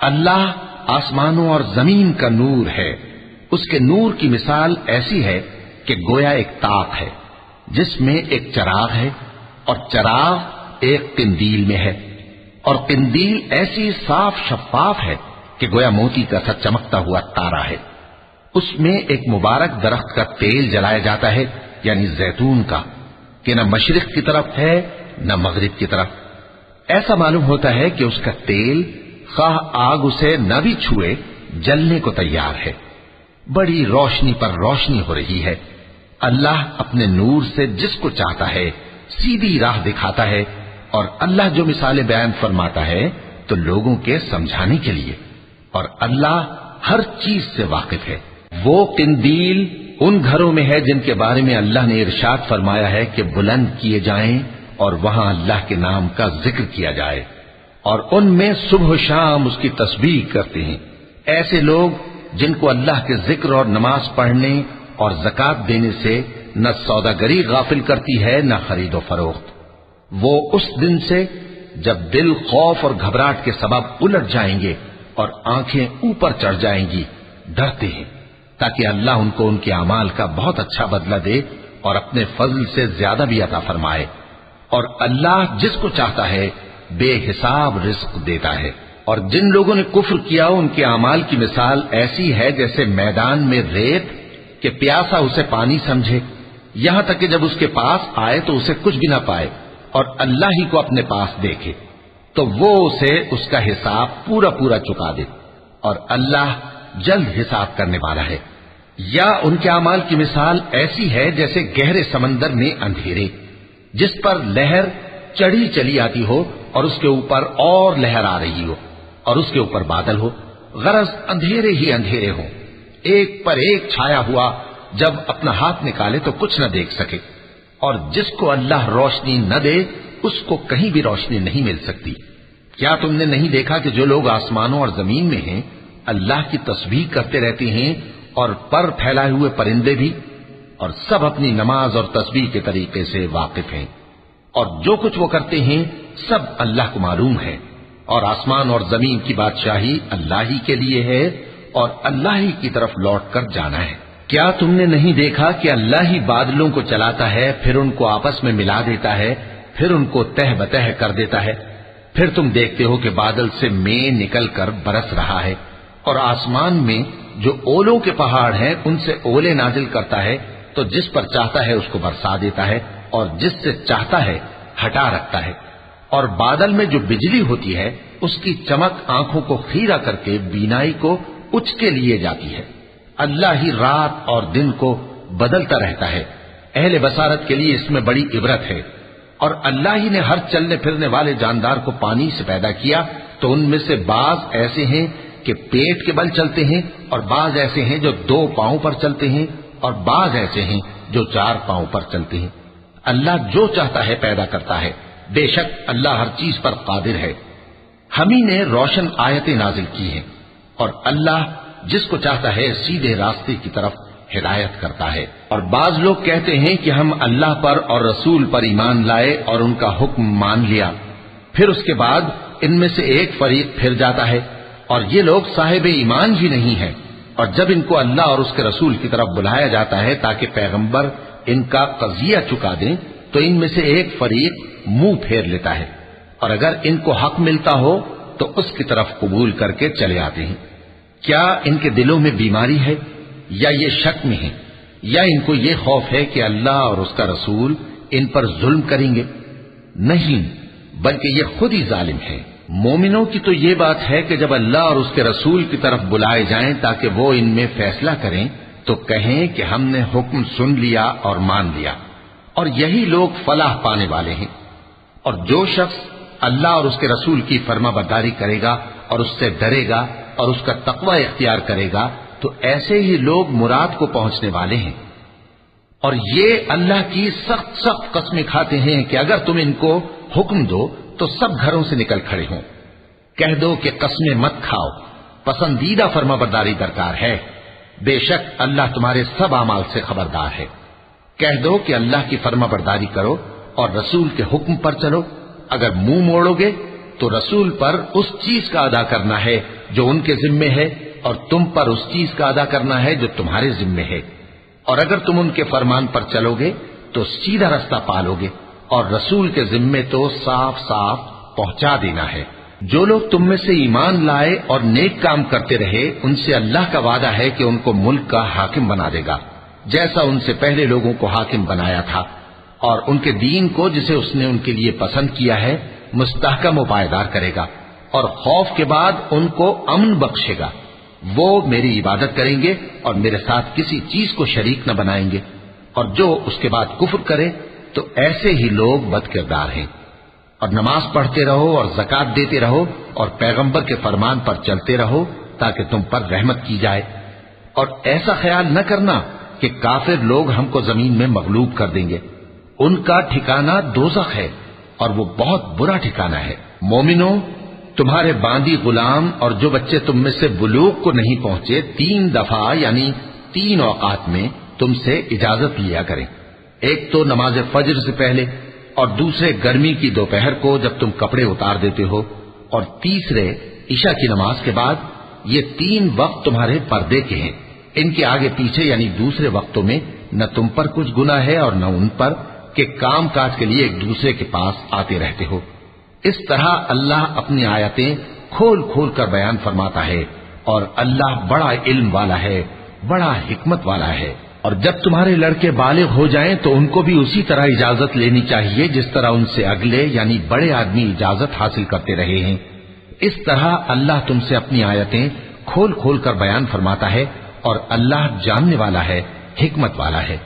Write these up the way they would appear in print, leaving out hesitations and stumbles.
اللہ آسمانوں اور زمین کا نور ہے، اس کے نور کی مثال ایسی ہے کہ گویا ایک طاق ہے جس میں ایک چراغ ہے، اور چراغ ایک قندیل میں ہے، اور قندیل ایسی صاف شفاف ہے کہ گویا موتی کا سا چمکتا ہوا تارا ہے۔ اس میں ایک مبارک درخت کا تیل جلایا جاتا ہے، یعنی زیتون کا، کہ نہ مشرق کی طرف ہے نہ مغرب کی طرف۔ ایسا معلوم ہوتا ہے کہ اس کا تیل خواہ آگ اسے نہ بھی چھوئے جلنے کو تیار ہے۔ بڑی روشنی پر روشنی ہو رہی ہے۔ اللہ اپنے نور سے جس کو چاہتا ہے سیدھی راہ دکھاتا ہے، اور اللہ جو مثالیں بیان فرماتا ہے تو لوگوں کے سمجھانے کے لیے، اور اللہ ہر چیز سے واقف ہے۔ وہ قندیل ان گھروں میں ہے جن کے بارے میں اللہ نے ارشاد فرمایا ہے کہ بلند کیے جائیں اور وہاں اللہ کے نام کا ذکر کیا جائے، اور ان میں صبح و شام اس کی تسبیح کرتے ہیں۔ ایسے لوگ جن کو اللہ کے ذکر اور نماز پڑھنے اور زکوٰۃ دینے سے نہ سوداگری غافل کرتی ہے نہ خرید و فروخت، وہ اس دن سے جب دل خوف اور گھبراہٹ کے سبب الٹ جائیں گے اور آنکھیں اوپر چڑھ جائیں گی ڈرتے ہیں، تاکہ اللہ ان کو ان کے اعمال کا بہت اچھا بدلہ دے اور اپنے فضل سے زیادہ بھی عطا فرمائے۔ اور اللہ جس کو چاہتا ہے بے حساب رزق دیتا ہے۔ اور جن لوگوں نے کفر کیا ان کے اعمال کی مثال ایسی ہے جیسے میدان میں ریت کہ پیاسا اسے پانی سمجھے، یہاں تک کہ جب اس کے پاس آئے تو اسے کچھ بھی نہ پائے، اور اللہ ہی کو اپنے پاس دیکھے تو وہ اسے اس کا حساب پورا پورا چکا دے، اور اللہ جلد حساب کرنے والا ہے۔ یا ان کے اعمال کی مثال ایسی ہے جیسے گہرے سمندر میں اندھیرے جس پر لہر چڑھی چلی آتی ہو اور اس کے اوپر اور لہر آ رہی ہو، اور اس کے اوپر بادل ہو، غرض اندھیرے ہی اندھیرے ہوں، ایک پر ایک چھایا ہوا، جب اپنا ہاتھ نکالے تو کچھ نہ دیکھ سکے۔ اور جس کو اللہ روشنی نہ دے اس کو کہیں بھی روشنی نہیں مل سکتی۔ کیا تم نے نہیں دیکھا کہ جو لوگ آسمانوں اور زمین میں ہیں اللہ کی تسبیح کرتے رہتے ہیں، اور پر پھیلائے ہوئے پرندے بھی، اور سب اپنی نماز اور تسبیح کے طریقے سے واقف ہیں، اور جو کچھ وہ کرتے ہیں سب اللہ کو معلوم ہے۔ اور آسمان اور زمین کی بادشاہی اللہ ہی کے لیے ہے، اور اللہ ہی کی طرف لوٹ کر جانا ہے۔ کیا تم نے نہیں دیکھا کہ اللہ ہی بادلوں کو چلاتا ہے، پھر ان کو آپس میں ملا دیتا ہے، پھر ان کو تہ بتہ کر دیتا ہے، پھر تم دیکھتے ہو کہ بادل سے مے نکل کر برس رہا ہے، اور آسمان میں جو اولوں کے پہاڑ ہیں ان سے اولے نازل کرتا ہے، تو جس پر چاہتا ہے اس کو برسا دیتا ہے، اور جس سے چاہتا ہے ہٹا رکھتا ہے۔ اور بادل میں جو بجلی ہوتی ہے اس کی چمک آنکھوں کو خیرہ کر کے بینائی کو اچ کے لیے جاتی ہے۔ اللہ ہی رات اور دن کو بدلتا رہتا ہے، اہل بصارت کے لیے اس میں بڑی عبرت ہے۔ اور اللہ ہی نے ہر چلنے پھرنے والے جاندار کو پانی سے پیدا کیا، تو ان میں سے بعض ایسے ہیں کہ پیٹ کے بل چلتے ہیں، اور بعض ایسے ہیں جو 2 پاؤں پر چلتے ہیں، اور بعض ایسے ہیں جو 4 پاؤں پر چلتے ہیں۔ اللہ جو چاہتا ہے پیدا کرتا ہے، بے شک اللہ ہر چیز پر قادر ہے۔ ہم ہی نے روشن آیتیں نازل کی ہیں، اور اللہ جس کو چاہتا ہے سیدھے راستے کی طرف ہدایت کرتا ہے۔ اور بعض لوگ کہتے ہیں کہ ہم اللہ پر اور رسول پر ایمان لائے اور ان کا حکم مان لیا، پھر اس کے بعد ان میں سے ایک فریق پھر جاتا ہے، اور یہ لوگ صاحب ایمان ہی نہیں ہیں۔ اور جب ان کو اللہ اور اس کے رسول کی طرف بلایا جاتا ہے تاکہ پیغمبر ان کا قضیہ چکا دیں، تو ان میں سے ایک فریق منہ پھیر لیتا ہے، اور اگر ان کو حق ملتا ہو تو اس کی طرف قبول کر کے چلے آتے ہیں۔ کیا ان کے دلوں میں بیماری ہے، یا یہ شک میں ہیں، یا ان کو یہ خوف ہے کہ اللہ اور اس کا رسول ان پر ظلم کریں گے؟ نہیں، بلکہ یہ خود ہی ظالم ہے۔ مومنوں کی تو یہ بات ہے کہ جب اللہ اور اس کے رسول کی طرف بلائے جائیں تاکہ وہ ان میں فیصلہ کریں تو کہیں کہ ہم نے حکم سن لیا اور مان لیا، اور یہی لوگ فلاح پانے والے ہیں۔ اور جو شخص اللہ اور اس کے رسول کی فرما برداری کرے گا اور اس سے ڈرے گا اور اس کا تقوی اختیار کرے گا تو ایسے ہی لوگ مراد کو پہنچنے والے ہیں۔ اور یہ اللہ کی سخت سخت قسمیں کھاتے ہیں کہ اگر تم ان کو حکم دو تو سب گھروں سے نکل کھڑے ہوں۔ کہہ دو کہ قسمیں مت کھاؤ، پسندیدہ فرما برداری درکار ہے، بے شک اللہ تمہارے سب اعمال سے خبردار ہے۔ کہہ دو کہ اللہ کی فرما برداری کرو اور رسول کے حکم پر چلو، اگر منہ موڑو گے تو رسول پر اس چیز کا ادا کرنا ہے جو ان کے ذمے ہے اور تم پر اس چیز کا ادا کرنا ہے جو تمہارے ذمے ہے، اور اگر تم ان کے فرمان پر چلو گے تو سیدھا رستہ پالو گے، اور رسول کے ذمے تو صاف صاف پہنچا دینا ہے۔ جو لوگ تم میں سے ایمان لائے اور نیک کام کرتے رہے، ان سے اللہ کا وعدہ ہے کہ ان کو ملک کا حاکم بنا دے گا، جیسا ان سے پہلے لوگوں کو حاکم بنایا تھا، اور ان کے دین کو جسے اس نے ان کے لیے پسند کیا ہے مستحکم و پائیدار کرے گا، اور خوف کے بعد ان کو امن بخشے گا۔ وہ میری عبادت کریں گے اور میرے ساتھ کسی چیز کو شریک نہ بنائیں گے، اور جو اس کے بعد کفر کرے تو ایسے ہی لوگ بد کردار ہیں۔ اور نماز پڑھتے رہو اور زکات دیتے رہو اور پیغمبر کے فرمان پر چلتے رہو تاکہ تم پر رحمت کی جائے، اور ایسا خیال نہ کرنا کہ کافر لوگ ہم کو زمین میں مغلوب کر دیں گے، ان کا ٹھکانہ دوزخ ہے اور وہ بہت برا ٹھکانہ ہے۔ مومنو، تمہارے باندی غلام اور جو بچے تم میں سے بلوغ کو نہیں پہنچے 3 دفعہ یعنی 3 اوقات میں تم سے اجازت لیا کریں، ایک تو نماز فجر سے پہلے، اور دوسرے گرمی کی دوپہر کو جب تم کپڑے اتار دیتے ہو، اور تیسرے عشاء کی نماز کے بعد۔ یہ 3 وقت تمہارے پردے کے ہیں، ان کے آگے پیچھے یعنی دوسرے وقتوں میں نہ تم پر کچھ گناہ ہے اور نہ ان پر کہ کام کاج کے لیے ایک دوسرے کے پاس آتے رہتے ہو۔ اس طرح اللہ اپنی آیتیں کھول کھول کر بیان فرماتا ہے، اور اللہ بڑا علم والا ہے، بڑا حکمت والا ہے۔ اور جب تمہارے لڑکے بالغ ہو جائیں تو ان کو بھی اسی طرح اجازت لینی چاہیے جس طرح ان سے اگلے یعنی بڑے آدمی اجازت حاصل کرتے رہے ہیں۔ اس طرح اللہ تم سے اپنی آیتیں کھول کھول کر بیان فرماتا ہے، اور اللہ جاننے والا ہے، حکمت والا ہے۔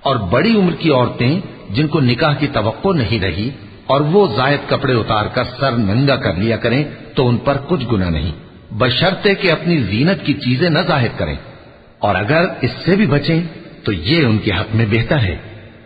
اور بڑی عمر کی عورتیں جن کو نکاح کی توقع نہیں رہی اور وہ زائد کپڑے اتار کر سر ننگا کر لیا کریں تو ان پر کچھ گناہ نہیں، بشرطے کہ اپنی زینت کی چیزیں نہ ظاہر کریں، اور اگر اس سے بھی بچیں تو یہ ان کے حق میں بہتر ہے،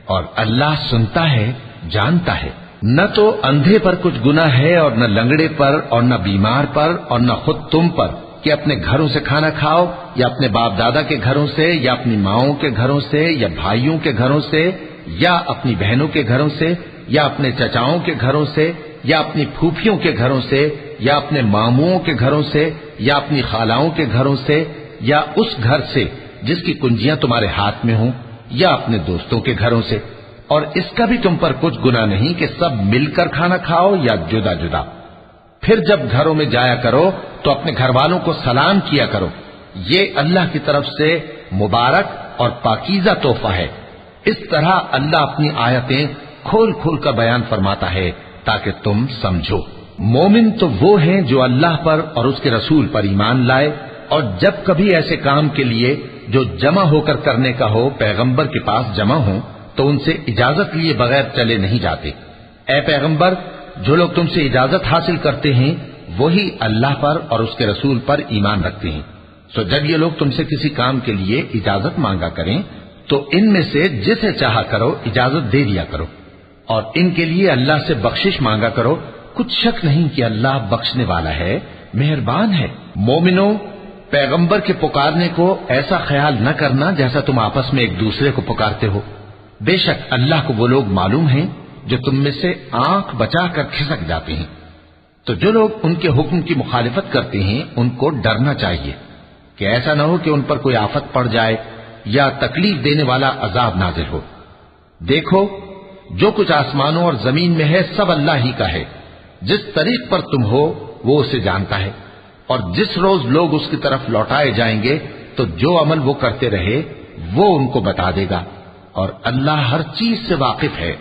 اور اللہ سنتا ہے، جانتا ہے۔ نہ تو اندھے پر کچھ گناہ ہے اور نہ لنگڑے پر اور نہ بیمار پر اور نہ خود تم پر کہ اپنے گھروں سے کھانا کھاؤ، یا اپنے باپ دادا کے گھروں سے، یا اپنی ماؤں کے گھروں سے، یا بھائیوں کے گھروں سے، یا اپنی بہنوں کے گھروں سے، یا اپنے چچاؤں کے گھروں سے، یا اپنی پھوپھیوں کے گھروں سے، یا اپنے ماموں کے گھروں سے، یا اپنی خالاؤں کے گھروں سے، یا اس گھر سے جس کی کنجیاں تمہارے ہاتھ میں ہوں، یا اپنے دوستوں کے گھروں سے۔ اور اس کا بھی تم پر کچھ گناہ نہیں کہ سب مل کر کھانا کھاؤ یا جدا جدا۔ پھر جب گھروں میں جایا کرو تو اپنے گھر والوں کو سلام کیا کرو، یہ اللہ کی طرف سے مبارک اور پاکیزہ تحفہ ہے۔ اس طرح اللہ اپنی آیتیں کھول کھول کر بیان فرماتا ہے تاکہ تم سمجھو۔ مومن تو وہ ہیں جو اللہ پر اور اس کے رسول پر ایمان لائے، اور جب کبھی ایسے کام کے لیے جو جمع ہو کر کرنے کا ہو پیغمبر کے پاس جمع ہوں تو ان سے اجازت لیے بغیر چلے نہیں جاتے۔ اے پیغمبر، جو لوگ تم سے اجازت حاصل کرتے ہیں وہی اللہ پر اور اس کے رسول پر ایمان رکھتے ہیں، سو جب یہ لوگ تم سے کسی کام کے لیے اجازت مانگا کریں تو ان میں سے جسے چاہا کرو اجازت دے دیا کرو، اور ان کے لیے اللہ سے بخشش مانگا کرو، کچھ شک نہیں کہ اللہ بخشنے والا ہے، مہربان ہے۔ مومنو، پیغمبر کے پکارنے کو ایسا خیال نہ کرنا جیسا تم آپس میں ایک دوسرے کو پکارتے ہو، بے شک اللہ کو وہ لوگ معلوم ہیں جو تم میں سے آنکھ بچا کر کھسک جاتے ہیں۔ تو جو لوگ ان کے حکم کی مخالفت کرتے ہیں ان کو ڈرنا چاہیے کہ ایسا نہ ہو کہ ان پر کوئی آفت پڑ جائے یا تکلیف دینے والا عذاب نازل ہو۔ دیکھو، جو کچھ آسمانوں اور زمین میں ہے سب اللہ ہی کا ہے، جس طریق پر تم ہو وہ اسے جانتا ہے، اور جس روز لوگ اس کی طرف لوٹائے جائیں گے تو جو عمل وہ کرتے رہے وہ ان کو بتا دے گا، اور اللہ ہر چیز سے واقف ہے۔